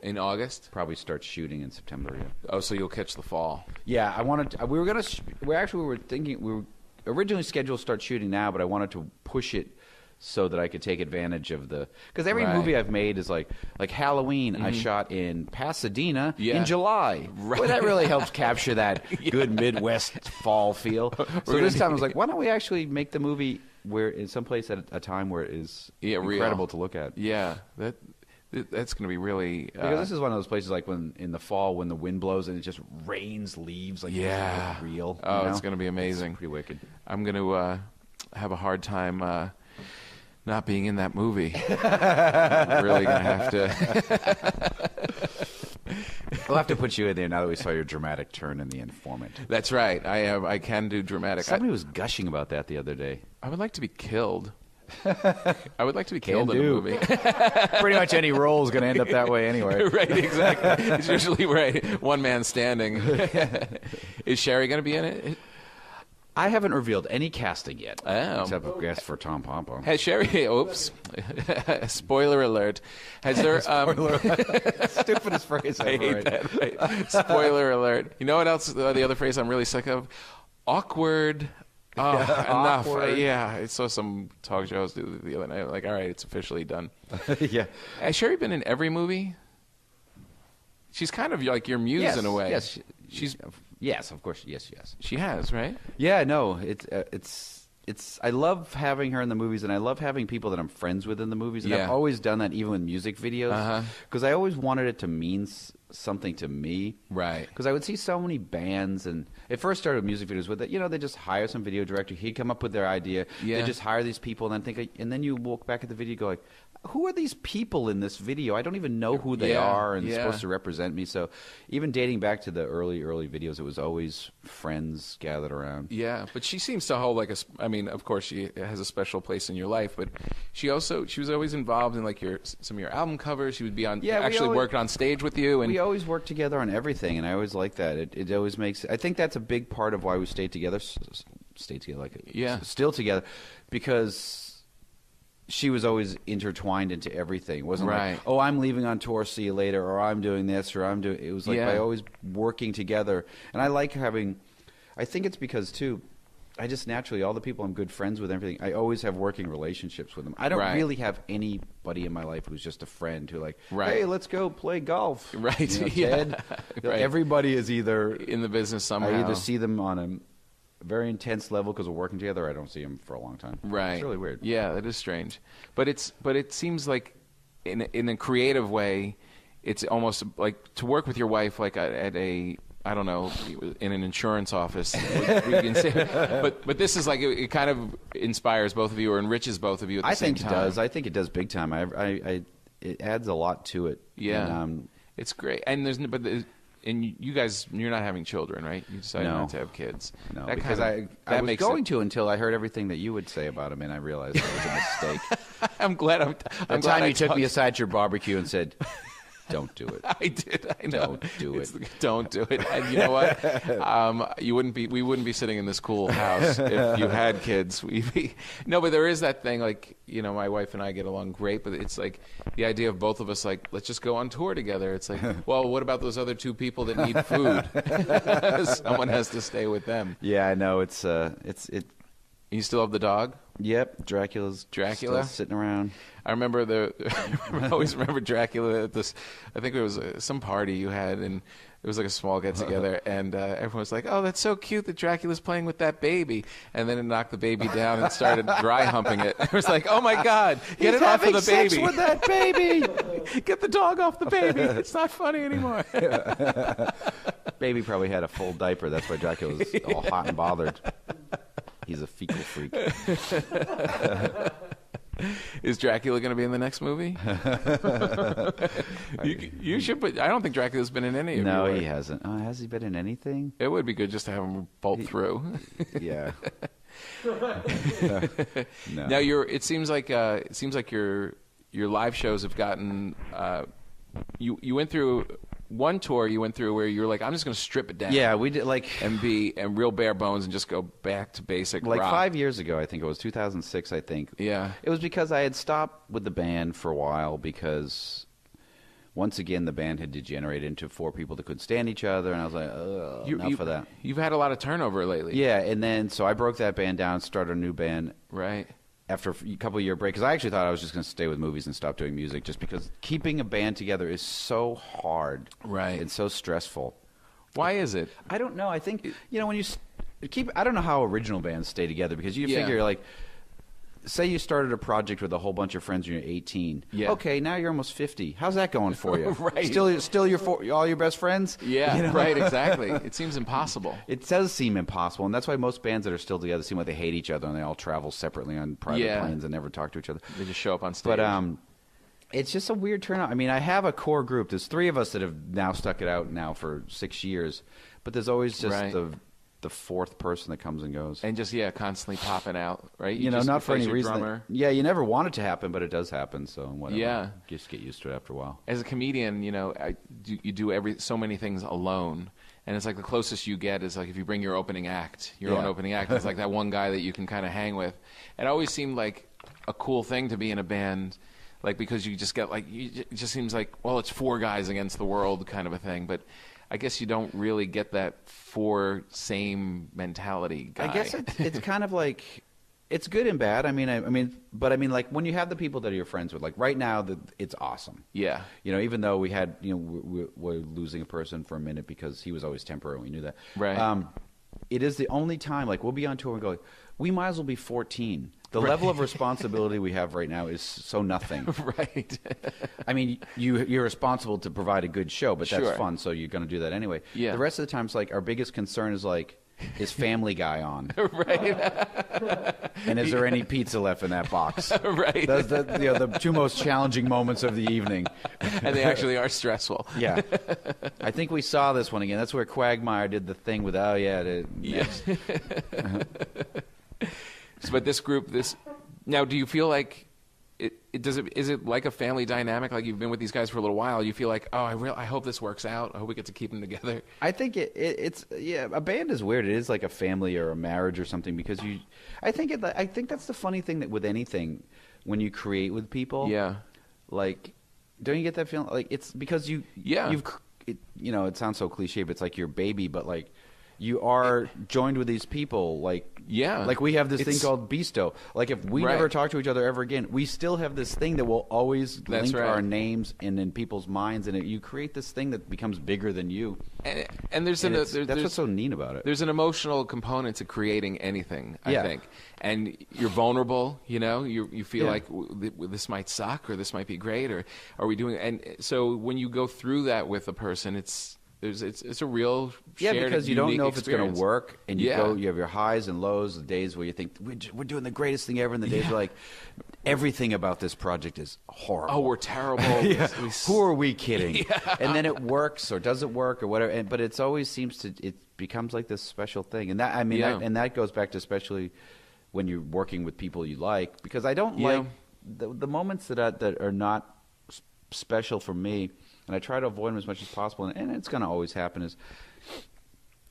In August? Probably start shooting in September. Yeah. Oh, so you'll catch the fall. Yeah, I wanted. We were thinking we were originally scheduled to start shooting now, but I wanted to push it so that I could take advantage of because every Right. movie I've made is like Halloween. I shot in Pasadena in July. Right. Well, that really helps capture that good Midwest fall feel. So this time I was like, why don't we actually make the movie where in some place at a time where it is incredible to look at? Yeah, that's going to be really Because this is one of those places like when in the fall when the wind blows and it just rains leaves like Yeah. it's real. Oh, it's going to be amazing. It's pretty wicked. I'm going to have a hard time not being in that movie. I'm really going to have to. We'll have to put you in there now that we saw your dramatic turn in The Informant. That's right. I can do dramatic. Somebody was gushing about that the other day. I would like to be killed. I would like to be killed in a movie. Pretty much any role is going to end up that way anyway. Right, exactly. It's usually right. One man standing. Is Sherry going to be in it? I haven't revealed any casting yet. Oh. Except I guess for Tom Pompa. Has Sherry? Oops. Spoiler alert. Has there? Stupidest phrase ever. I hate that. Right? Spoiler alert. You know what else? The other phrase I'm really sick of. Awkward Oh, enough. Awkward. Yeah, I saw some talk shows the other night. Like, all right, it's officially done. Yeah. Has Sherry been in every movie? She's kind of like your muse Yes, in a way. yes. She's Yes, of course. Yes. she has, right? Yeah, no, it's. I love having her in the movies, and I love having people that I'm friends with in the movies. And Yeah. I've always done that, even with music videos, Uh-huh. because I always wanted it to mean something to me. Right. Because I would see so many bands, and it first started with music videos with it. They just hire some video director. He'd come up with their idea. Yeah. They just hire these people, and then you look back at the video, and go like, who are these people in this video? I don't even know who they Yeah, are, and yeah. they're supposed to represent me. So even dating back to the early videos, it was always friends gathered around. Yeah, but she seems to hold like I mean, of course, she has a special place in your life, but she was always involved in like some of your album covers. She would be on, Yeah, we actually always- worked on stage with you, and We always work together on everything, and I always like that. It always makes. I think that's a big part of why we stayed together. Yeah. Still together, because she was always intertwined into everything. It wasn't Right. like, oh, I'm leaving on tour, see you later, or I'm doing this, or I'm doing. It was like Yeah. by always working together, and I like having. I think it's because too. I just naturally, all the people I'm good friends with, and everything, I always have working relationships with them. I don't Right. really have anybody in my life who's just a friend who like, Right. hey, let's go play golf. Right, yeah. Ted. Right. Everybody is either in the business somehow. I either see them on a very intense level because we're working together, or I don't see them for a long time. Right. It's really weird. Yeah, that is strange. But it seems like in a creative way, it's almost like to work with your wife like at a I don't know, in an insurance office. But this is like it kind of inspires both of you or enriches both of you at the I same think time. it does. I think it does big time. It adds a lot to it. Yeah, And, it's great. And and you guys, you're not having children, right? You decided No. not to have kids. no, That because kind of- I that was makes going it, to until I heard everything that you would say about him, and I realized it was a mistake. I'm glad. I'm The glad time I you took me talked- aside to your barbecue and said, "Don't do it." I did. I know. Don't do it. Don't do it. And you know what? We wouldn't be sitting in this cool house if you had kids. No, but there is that thing. Like, my wife and I get along great, but it's like the idea of both of us. Like, let's just go on tour together. It's like, well, what about those other two people that need food? Someone has to stay with them. Yeah, I know. It's. You still have the dog? Yep, Dracula still sitting around. I remember I always remember Dracula at this. I think it was some party you had, and it was like a small get together, and everyone was like, "Oh, that's so cute that Dracula's playing with that baby," and then it knocked the baby down and started dry humping it. It was like, "Oh my God, get it off of the baby! Sex with that baby. Get the dog off the baby! It's not funny anymore." Baby probably had a full diaper. That's why Dracula was all hot and bothered. He's a fecal freak. Is Dracula going to be in the next movie? you should put. I don't think Dracula's been in any of No, your- he hasn't. Oh, has he been in anything? It would be good just to have him bolt through. Yeah. No. Now it seems like your live shows have gotten. You went through one tour. You went through where you were like, I'm just going to strip it down. Yeah, we did and real bare bones and just go back to basic like rock. 5 years ago. I think it was 2006. I think. Yeah. It was because I had stopped with the band for a while because. Once again, the band had degenerated into four people that couldn't stand each other, and I was like, ugh, enough of that. You've had a lot of turnover lately. Yeah, and then so I broke that band down, started a new band Right. after a couple of year break because I actually thought I was just going to stay with movies and stop doing music, just because keeping a band together is so hard, Right. and so stressful. Why is it? I don't know. I think when you keep, I don't know how original bands stay together because you Yeah. figure like. Say you started a project with a whole bunch of friends when you're 18. Yeah. Okay, now you're almost 50. How's that going for you? Right. Still all your best friends? Yeah. You know? Right. Exactly. It seems impossible. It does seem impossible, and that's why most bands that are still together seem like they hate each other and they all travel separately on private Yeah. planes and never talk to each other. They just show up on stage. But it's just a weird turnout. I mean, I have a core group. There's three of us that have now stuck it out now for 6 years, but there's always just Right. the fourth person that comes and goes. And just constantly popping out, right? You know, just not for replace any your reason. drummer. You never want it to happen, but it does happen. So whatever. Yeah. Just get used to it after a while. As a comedian, you do so many things alone, and it's like the closest you get is like if you bring your opening act, your own Yeah. opening act. It's like that one guy that you can kind of hang with. It always seemed like a cool thing to be in a band, like because you just get like it just seems like it's four guys against the world kind of a thing. But I guess you don't really get that four same mentality guy. I guess it's kind of like it's good and bad. I mean, like when you have the people that are your friends with, like right now, it's awesome. Yeah. You know, even though we had, you know, we're losing a person for a minute because he was always temporary. We knew that. Right. It is the only time, like we'll be on tour and go, like, we might as well be 14. The level of responsibility we have right now is so nothing. Right. I mean, you're responsible to provide a good show, but that's Sure. fun, so you're going to do that anyway. Yeah. The rest of the time, it's like our biggest concern is like, is Family Guy on? Right. And is there any pizza left in that box? Right. That's the two most challenging moments of the evening. And they actually are stressful. Yeah. I think we saw this one again. That's where Quagmire did the thing with, Yes. But this group, now, do you feel like is it like a family dynamic? Like you've been with these guys for a little while, you feel like, oh, I hope this works out. I hope we get to keep them together. I think it's a band is weird. It is like a family or a marriage or something because I think that's the funny thing that with anything when you create with people. Yeah. Like, don't you get that feeling? Like it's because you know, it sounds so cliche, but it's like your baby, but like you are joined with these people, like we have this thing called Bisto. Like if we never talk to each other ever again, we still have this thing that will always link our names in people's minds, and you create this thing that becomes bigger than you. And that's what's so neat about it. There's an emotional component to creating anything, I think, and you're vulnerable. You know, you feel like this might suck or this might be great, or are we doing? And so when you go through that with a person, it's a real shared, because you don't know if it's going to work, and you have your highs and lows, the days where you think we're doing the greatest thing ever, and the days where like everything about this project is horrible. Oh, we're terrible. Who are we kidding? And then it works or doesn't work or whatever. But it always it becomes like this special thing, and that goes back to especially when you're working with people you like, because I don't like the moments that are not special for me. And I try to avoid them as much as possible, and it's going to always happen. Is,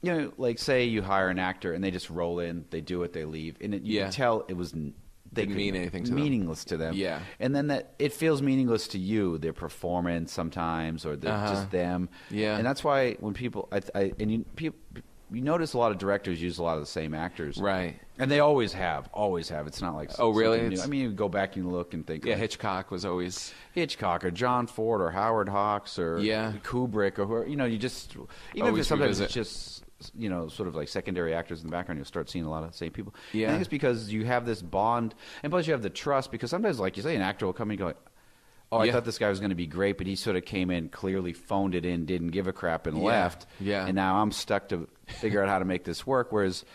you know, like say you hire an actor and they just roll in, they do it, they leave, and you can tell it was didn't mean anything to meaningless to them. Yeah, and then that it feels meaningless to you, their performance sometimes, or just them. Yeah, and that's why when people, you notice a lot of directors use a lot of the same actors, right? And they always have. It's not like really? New. I mean, you go back and look and think. Yeah, Hitchcock was always Hitchcock or John Ford or Howard Hawks or Kubrick or whoever. You know, you just even if sometimes it's just sort of like secondary actors in the background, you'll start seeing a lot of the same people. Yeah, I think it's because you have this bond, and plus you have the trust. Because sometimes, like you say, an actor will come and go, "Oh, I thought this guy was going to be great, but he sort of came in, clearly phoned it in, didn't give a crap, and left. Yeah, and now I'm stuck to figure out how to make this work." Whereas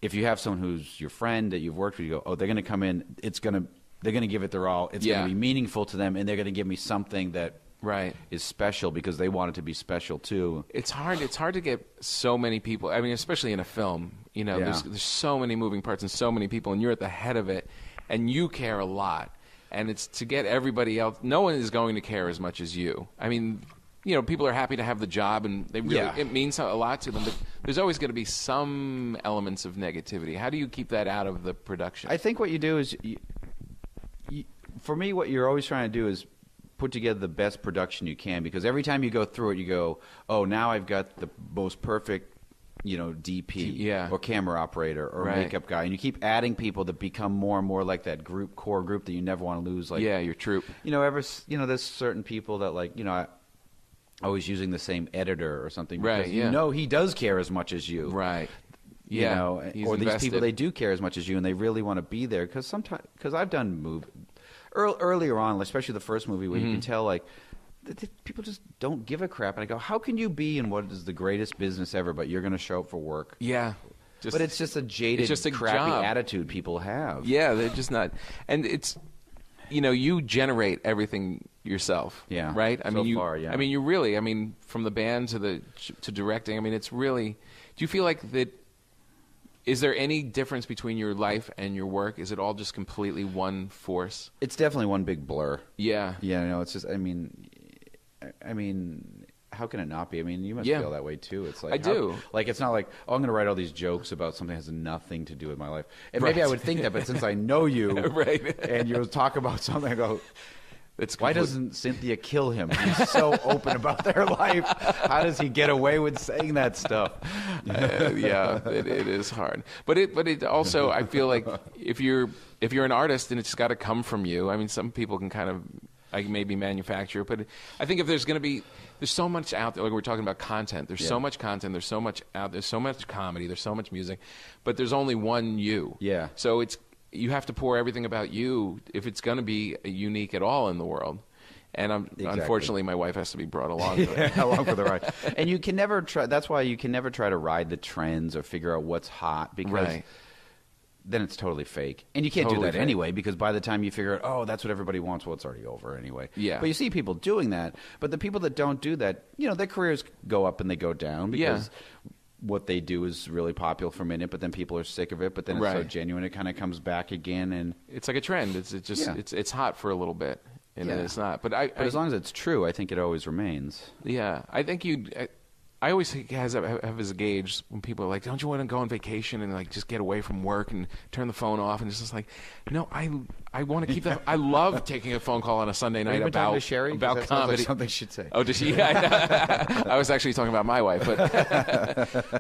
if you have someone who's your friend that you've worked with, you go, "Oh, they're going to come in. They're going to give it their all. It's going to be meaningful to them, and they're going to give me something that is special because they want it to be special too." It's hard to get so many people. I mean, especially in a film. You know, there's so many moving parts and so many people, and you're at the head of it, and you care a lot. And it's to get everybody else. No one is going to care as much as you. I mean, you know, people are happy to have the job, and they really, it means a lot to them. But there's always going to be some elements of negativity. How do you keep that out of the production? I think what you do is, for me, what you're always trying to do is put together the best production you can. Because every time you go through it, you go, "Oh, now I've got the most perfect, DP or camera operator or makeup guy," and you keep adding people that become more and more like that core group that you never want to lose. Like your troupe. There's certain people that always using the same editor or something because he does care as much as you. Right. Yeah. Or these people, they do care as much as you, and they really want to be there. Because I've done earlier on, especially the first movie, where you can tell people just don't give a crap. And I go, how can you be in what is the greatest business ever, but you're going to show up for work? Yeah. But it's just a jaded, crappy attitude people have. Yeah, they're just not. And it's, you generate everything yourself. Yeah. Right? I mean, you really, from the band to directing, I mean, it's really, do you feel like that, is there any difference between your life and your work? Is it all just completely one force? It's definitely one big blur. Yeah. Yeah, it's just, I mean, how can it not be? I mean, you must feel that way too. It's like I do. Like it's not like, oh, I'm going to write all these jokes about something that has nothing to do with my life. And maybe I would think that, but since I know you, and you talk about something, I go, Why doesn't Cynthia kill him? He's so open about their life. How does he get away with saying that stuff? Yeah, it is hard. But it also, I feel like if you're an artist and it's got to come from you. I mean, some people can kind of maybe manufacture, but I think if there's so much out there. Like we're talking about content. There's so much content. There's so much out. There's so much comedy. There's so much music, but there's only one you. Yeah. So you have to pour everything about you if it's going to be unique at all in the world. And unfortunately, my wife has to be brought along to it. Along for the ride. And you can never try. That's why you can never try to ride the trends or figure out what's hot because then it's totally fake. And you can't do that anyway because by the time you figure out, oh, that's what everybody wants, well, it's already over anyway. Yeah. But you see people doing that. But the people that don't do that, their careers go up and they go down because what they do is really popular for a minute, but then people are sick of it. But then it's so genuine, it kind of comes back again. And it's like a trend. It's hot for a little bit. And then it's not. But as long as it's true, I think it always remains. Yeah. I think I always have as a gauge when people are like, don't you want to go on vacation and like just get away from work and turn the phone off? And it's just like, no, I want to keep that. I love taking a phone call on a Sunday night about Sherry? About comedy. Like something she'd say. Oh, did she? I was actually talking about my wife.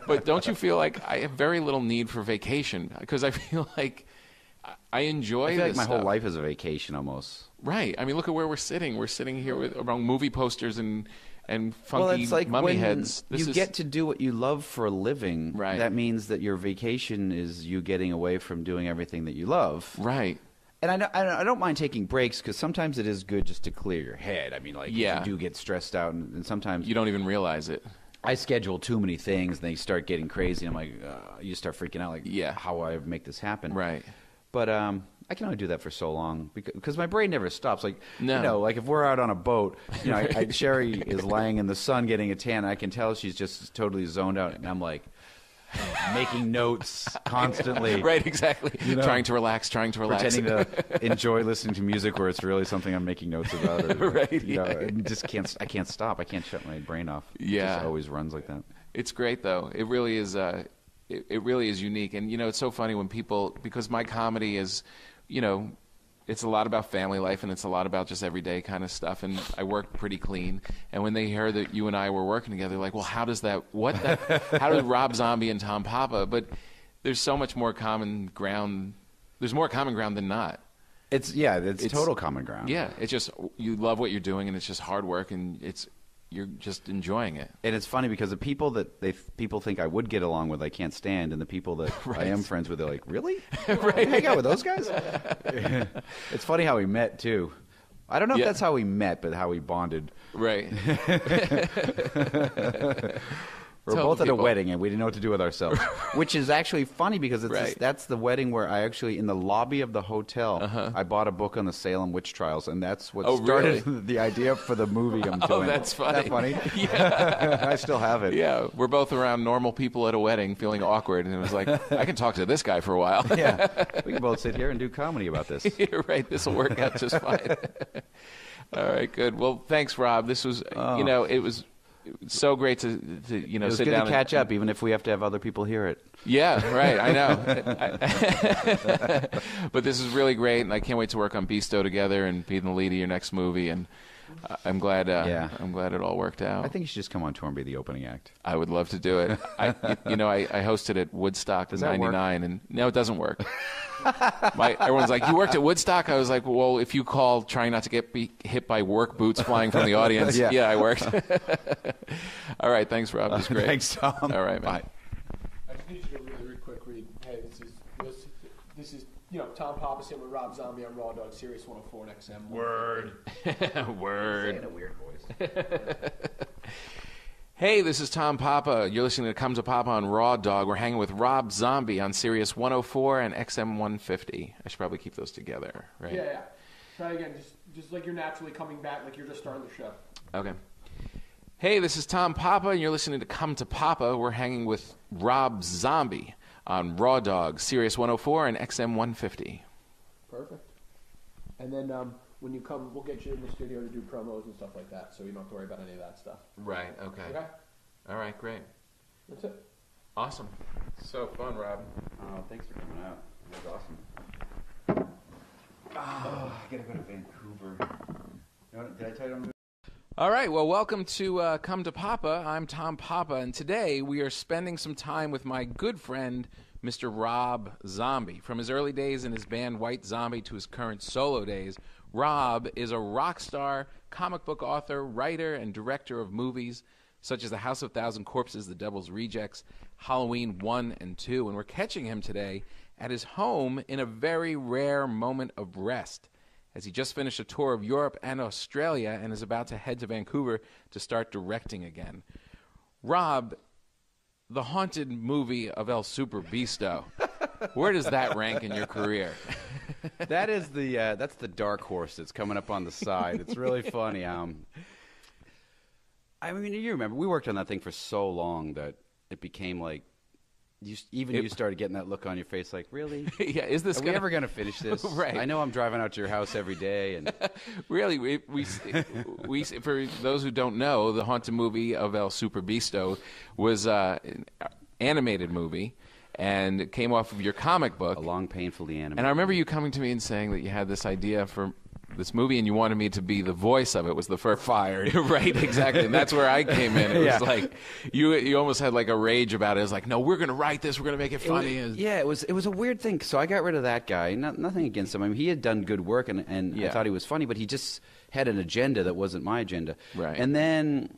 But don't you feel like I have very little need for vacation? Because I feel like I enjoy I feel like this my stuff. whole life is a vacation almost. Right. I mean, look at where we're sitting. We're sitting here around movie posters and funky it's like mummy heads. Get to do what you love for a living. Right. That means that your vacation is you getting away from doing everything that you love. Right. And I don't mind taking breaks because sometimes it is good just to clear your head. I mean, like you do get stressed out, and sometimes you don't even realize it. I schedule too many things, and they start getting crazy. And I'm like, you start freaking out, like, how do I make this happen? Right. But I can only do that for so long because my brain never stops. Like, like if we're out on a boat, Sherry is lying in the sun getting a tan. And I can tell she's just totally zoned out, and I'm like making notes constantly. Right, exactly. Trying to relax. Pretending to enjoy listening to music where it's really something I'm making notes about. Or, right. And just I can't stop. I can't shut my brain off. Yeah. It just always runs like that. It's great though. It really is. It really is unique. And it's so funny when people, because my comedy is, it's a lot about family life and it's a lot about just everyday kind of stuff. And I work pretty clean. And when they hear that you and I were working together, they're like, well, how does how did Rob Zombie and Tom Papa? But there's so much more common ground. There's more common ground than not. It's total common ground. Yeah. It's just, you love what you're doing and it's just hard work and you're just enjoying it. And it's funny because the people that people think I would get along with, I can't stand, and the people that I am friends with, they're like, really? Right. Hang out with those guys? It's funny how we met, too. I don't know if that's how we met, but how we bonded. Right. We're both at a wedding, and we didn't know what to do with ourselves, which is actually funny because that's the wedding where I actually, in the lobby of the hotel, I bought a book on the Salem witch trials, and that's what started the idea for the movie I'm doing. Oh, that's funny. Isn't that funny? Yeah. I still have it. Yeah, we're both around normal people at a wedding feeling awkward, and it was like, I can talk to this guy for a while. Yeah, we can both sit here and do comedy about this. You're right, this will work out just fine. All right, good. Well, thanks, Rob. This was, it was so great to it was sit good down to catch up, even if we have to have other people hear it. Yeah, right. I know. But this is really great, and I can't wait to work on Beasto together and be in the lead of your next movie. And I'm glad. I'm glad it all worked out. I think you should just come on tour and be the opening act. I would love to do it. I hosted at Woodstock in '99, and no, it doesn't work. Everyone's like, you worked at Woodstock? I was like, well, if you call trying not to get hit by work boots flying from the audience, yeah, I worked. All right, thanks, Rob. It was great. Thanks, Tom. All right, man. I just need you to really quick read. Hey, this is Tom Papa sitting with Rob Zombie on Raw Dog, Sirius 104 and XM. Word. Saying a weird voice. Hey, this is Tom Papa. You're listening to Come to Papa on Raw Dog. We're hanging with Rob Zombie on Sirius 104 and XM 150. I should probably keep those together, right? Yeah. Try again. Just like you're naturally coming back, like you're just starting the show. Okay. Hey, this is Tom Papa, and you're listening to Come to Papa. We're hanging with Rob Zombie on Raw Dog, Sirius 104 and XM 150. Perfect. And then when you come, we'll get you in the studio to do promos and stuff like that, so you don't have to worry about any of that stuff. Right, okay. Okay? All right, great. That's it. Awesome. So fun, Rob. Oh, thanks for coming out. That was awesome. Oh, I gotta go to Vancouver. Can I tell you? All right, well, welcome to Come to Papa. I'm Tom Papa, and today we are spending some time with my good friend, Mr. Rob Zombie. From his early days in his band White Zombie to his current solo days, Rob is a rock star, comic book author, writer, and director of movies such as The House of Thousand Corpses, The Devil's Rejects, Halloween 1 and 2, and we're catching him today at his home in a very rare moment of rest, as he just finished a tour of Europe and Australia and is about to head to Vancouver to start directing again. Rob, the haunted movie of El Super Bisto, where does that rank in your career? That is that's the dark horse that's coming up on the side. It's really funny. I mean, you remember we worked on that thing for so long that it became like you started getting that look on your face, like, really? Yeah, is this? Are we ever going to finish this? Right. I know I'm driving out to your house every day, and really, we for those who don't know, the haunted movie of El Super Bisto was an animated movie, and it came off of your comic book. a long, painfully animated. And I remember you coming to me and saying that you had this idea for this movie, and you wanted me to be the voice of it. Was the first fire, right? Exactly. And that's where I came in. It was like you almost had like a rage about it. It was like, no, we're going to write this. We're going to make it funny. It was a weird thing. So I got rid of that guy. Nothing against him. I mean, he had done good work, and I thought he was funny, but he just had an agenda that wasn't my agenda. Right. And then.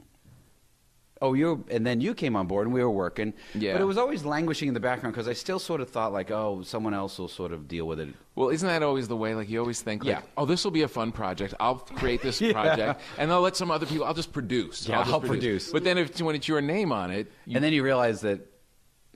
And then you came on board, and we were working. Yeah. But it was always languishing in the background because I still sort of thought, like, oh, someone else will sort of deal with it. Well, isn't that always the way? Like, you always think, like, oh, this will be a fun project. I'll create this Yeah. project, and I'll let some other people. I'll just produce. Yeah, I'll I'll produce. But then when it's your name on it, And then you realize that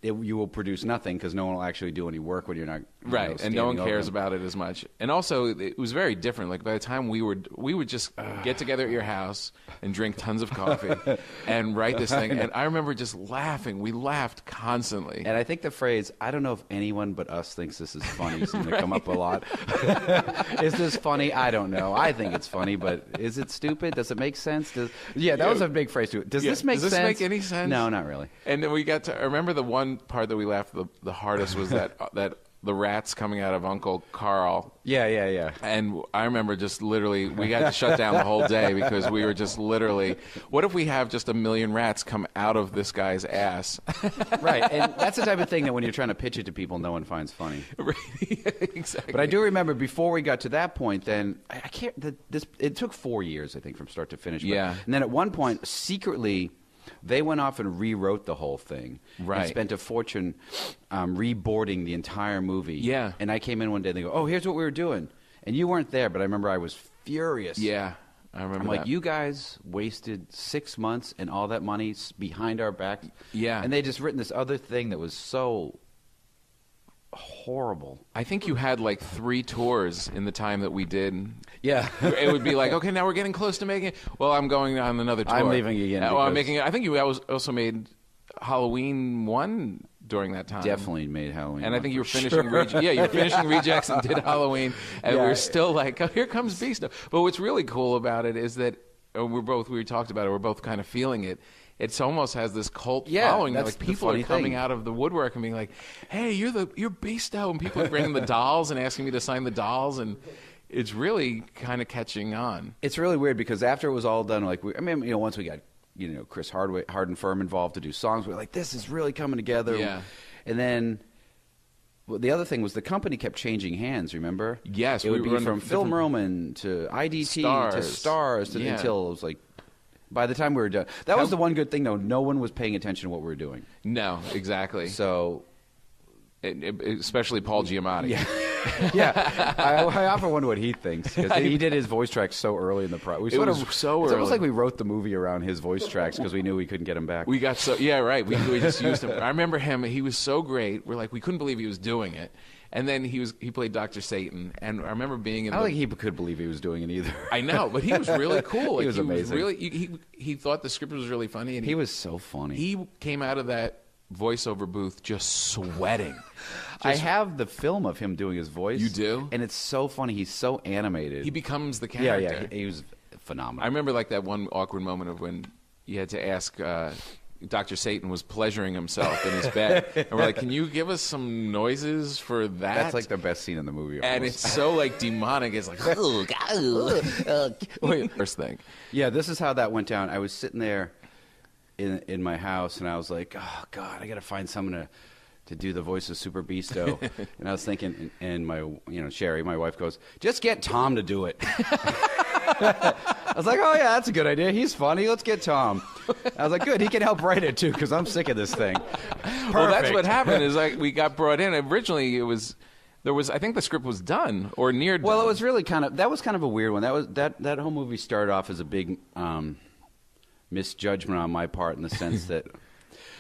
you will produce nothing because no one will actually do any work when you're not right, and no one standing over cares them. about it as much. And also, it was very different. Like, by the time we would just get together at your house and drink tons of coffee and write this thing. And I remember just laughing. We laughed constantly. And I think the phrase, I don't know if anyone but us thinks this is funny, seemed to come up a lot. Is this funny? I don't know. I think it's funny, but is it stupid? Does it make sense? That was a big phrase too. Does this make sense? Does this make any sense? No, not really. And then I remember the one part that we laughed the hardest was that the rats coming out of Uncle Carl. Yeah. And I remember just literally, we had to shut down the whole day because we were just literally, what if we have just 1 million rats come out of this guy's ass? Right, and that's the type of thing that when you're trying to pitch it to people, no one finds funny. Exactly. But I do remember before we got to that point, then I can't. It took 4 years, I think, from start to finish. Yeah. And then at one point, secretly, they went off and rewrote the whole thing. Right. And spent a fortune reboarding the entire movie. Yeah. And I came in one day and they go, oh, here's what we were doing. And you weren't there, but I remember I was furious. Yeah, I remember I'm like, that. you guys wasted 6 months and all that money behind our backs. Yeah. And they just written this other thing that was so horrible. I think you had like 3 tours in the time that we did. Yeah. It would be like, okay, now we're getting close to making it. Well, I'm going on another tour. I'm leaving again Well, I'm because- making it. I think you also made Halloween 1 during that time. Definitely made Halloween. And I one think you were for finishing, sure. you were finishing Rejects and did Halloween, and Yeah. we're still like, oh, here comes Beast. But what's really cool about it is that we talked about it. We're both kind of feeling it. It almost has this cult following. That's Like the people are funny coming thing. out of the woodwork and being like, "Hey, you're Beasto," and people are bringing the dolls and asking me to sign the dolls, and it's really kind of catching on. It's really weird because after it was all done, like once we got Chris Hardin Firm involved to do songs, we were like, this is really coming together. Yeah. And then the other thing was the company kept changing hands. Remember? Yes, it would we be were from under Film different- Roman to IDT to Stars Yeah. until it was like. By the time we were done, that was the one good thing though. No one was paying attention to what we were doing. No, exactly. So, Especially Paul Giamatti. yeah, I often wonder what he thinks because he did his voice tracks so early in the process. It was so It's almost early. like we wrote the movie around his voice tracks because we knew we couldn't get him back. We got right. We just used him. I remember him. He was so great. We're like, we couldn't believe he was doing it. And then he played Dr. Satan. And I remember being in. I don't think he could believe he was doing it either. I know, but he was really cool. Like, He was amazing. He thought the script was really funny, and He was so funny. He came out of that voiceover booth just sweating. I have the film of him doing his voice. You do? And it's so funny. He's so animated. He becomes the yeah, character. he was phenomenal. I remember like that one awkward moment of when you had to ask Dr. Satan was pleasuring himself in his bed, and we're like, "Can you give us some noises for that?" That's like the best scene in the movie. And almost. it's so like demonic. It's like, wait, first thing. Yeah, this is how that went down. I was sitting there in my house, and I was like, "Oh God, I got to find someone to do the voice of Super Beasto." And I was thinking, and my Sherry, my wife, goes, "Just get Tom to do it." I was like, "Oh yeah, that's a good idea. He's funny. Let's get Tom." I was like, "Good, he can help write it too, because I'm sick of this thing." Perfect. Well, that's what happened. Is like we got brought in. Originally, I think the script was done or near done. Well, it was really kind of a weird one. That whole movie started off as a big misjudgment on my part, in the sense that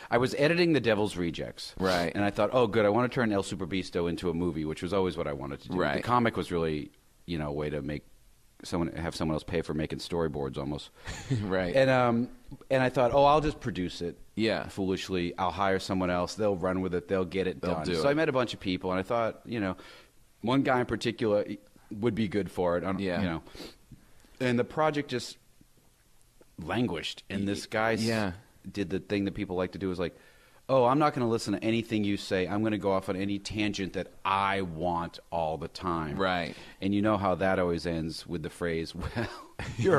I was editing The Devil's Rejects, right? And I thought, oh, good, I want to turn El Super Beasto into a movie, which was always what I wanted to do. Right. The comic was really, a way to have someone else pay for making storyboards, almost. Right. And I thought, oh, I'll just produce it. Yeah. Foolishly, I'll hire someone else. They'll run with it. They'll get it done. do So it. I met a bunch of people, and I thought, one guy in particular would be good for it. Yeah. And the project just languished, and this guy did the thing that people like to do, is like, oh, I'm not going to listen to anything you say. I'm going to go off on any tangent that I want all the time. Right. And you know how that always ends with the phrase, well, you're